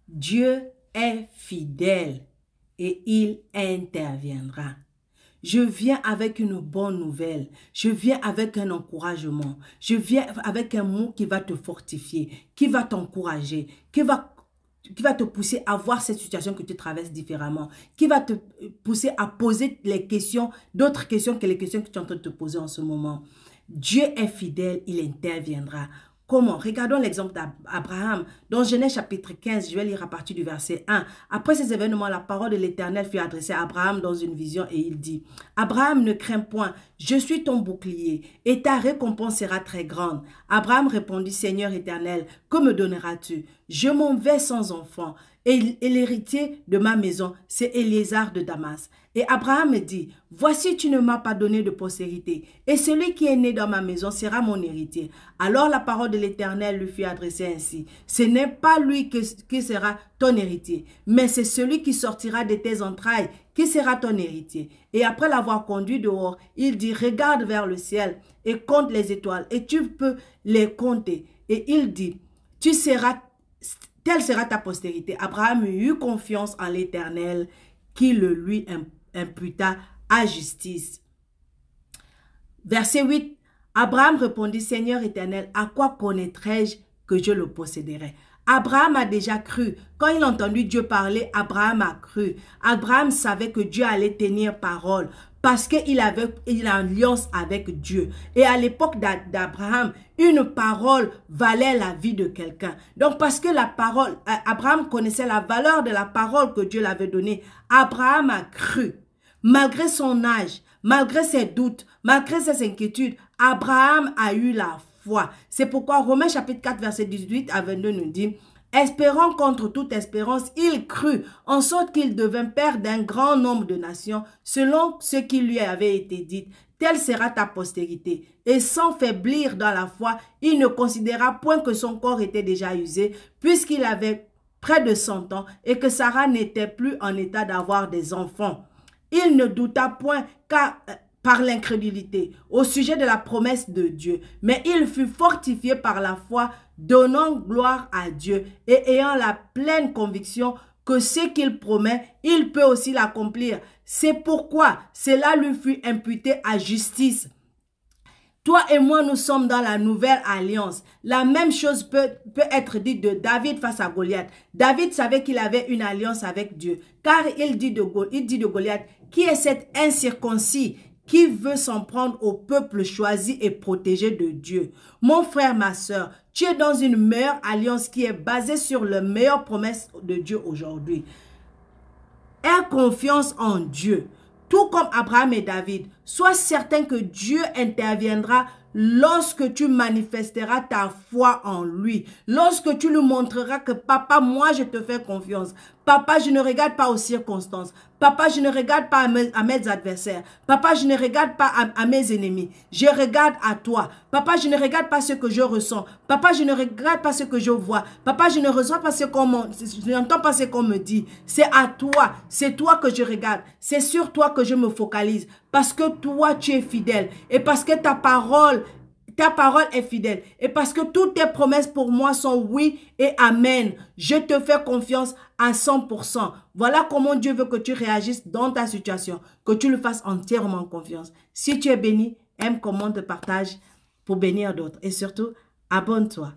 Dieu est fidèle et il interviendra. Je viens avec une bonne nouvelle. Je viens avec un encouragement. Je viens avec un mot qui va te fortifier, qui va t'encourager, qui va te pousser à voir cette situation que tu traverses différemment, qui va te pousser à poser les questions, d'autres questions que les questions que tu es en train de te poser en ce moment. Dieu est fidèle, il interviendra. Comment? Regardons l'exemple d'Abraham. Dans Genèse chapitre 15, je vais lire à partir du verset 1. Après ces événements, la parole de l'Éternel fut adressée à Abraham dans une vision et il dit, « Abraham, ne crains point, je suis ton bouclier et ta récompense sera très grande. » Abraham répondit, « Seigneur éternel, que me donneras-tu? Je m'en vais sans enfant et l'héritier de ma maison, c'est Éléazar de Damas. » Et Abraham dit, « Voici, tu ne m'as pas donné de postérité, et celui qui est né dans ma maison sera mon héritier. » Alors la parole de l'Éternel lui fut adressée ainsi, « Ce n'est pas lui qui sera ton héritier, mais c'est celui qui sortira de tes entrailles qui sera ton héritier. » Et après l'avoir conduit dehors, il dit, « Regarde vers le ciel et compte les étoiles, et tu peux les compter. » Et il dit, « Telle sera ta postérité. » Abraham eut confiance en l'Éternel qui le lui imputa à justice. Verset 8. Abraham répondit, « Seigneur éternel, à quoi connaîtrai-je que je le posséderai? » Abraham a déjà cru. Quand il a entendu Dieu parler, Abraham a cru. Abraham savait que Dieu allait tenir parole parce qu'il avait une alliance avec Dieu. Et à l'époque d'Abraham, une parole valait la vie de quelqu'un. Donc parce que la parole, Abraham connaissait la valeur de la parole que Dieu l'avait donnée, Abraham a cru. Malgré son âge, malgré ses doutes, malgré ses inquiétudes, Abraham a eu la foi. C'est pourquoi Romains chapitre 4 verset 18 à 22 nous dit, « Espérant contre toute espérance, il crut, en sorte qu'il devint père d'un grand nombre de nations, selon ce qui lui avait été dit. Telle sera ta postérité. » Et sans faiblir dans la foi, il ne considéra point que son corps était déjà usé, puisqu'il avait près de 100 ans et que Sarah n'était plus en état d'avoir des enfants. Il ne douta point par l'incrédulité au sujet de la promesse de Dieu, mais il fut fortifié par la foi, donnant gloire à Dieu et ayant la pleine conviction que ce qu'il promet, il peut aussi l'accomplir. C'est pourquoi cela lui fut imputé à justice. Toi et moi, nous sommes dans la nouvelle alliance. La même chose peut être dite de David face à Goliath. David savait qu'il avait une alliance avec Dieu. Car il dit de Goliath, qui est cet incirconcis qui veut s'en prendre au peuple choisi et protégé de Dieu? Mon frère, ma soeur, tu es dans une meilleure alliance qui est basée sur les meilleures promesses de Dieu aujourd'hui. Aie confiance en Dieu. Tout comme Abraham et David, sois certain que Dieu interviendra lorsque tu manifesteras ta foi en lui. Lorsque tu lui montreras que papa, moi je te fais confiance. Papa, je ne regarde pas aux circonstances. Papa, je ne regarde pas à mes adversaires. Papa, je ne regarde pas à mes ennemis. Je regarde à toi. Papa, je ne regarde pas ce que je ressens. Papa, je ne regarde pas ce que je vois. Papa, je ne reçois pas je n'entends pas ce qu'on me dit. C'est à toi. C'est toi que je regarde. C'est sur toi que je me focalise. Parce que toi, tu es fidèle. Et parce que ta parole est fidèle. Et parce que toutes tes promesses pour moi sont oui et amen. Je te fais confiance à 100%. Voilà comment Dieu veut que tu réagisses dans ta situation. Que tu le fasses entièrement confiance. Si tu es béni, aime, commente, partage pour bénir d'autres. Et surtout, abonne-toi.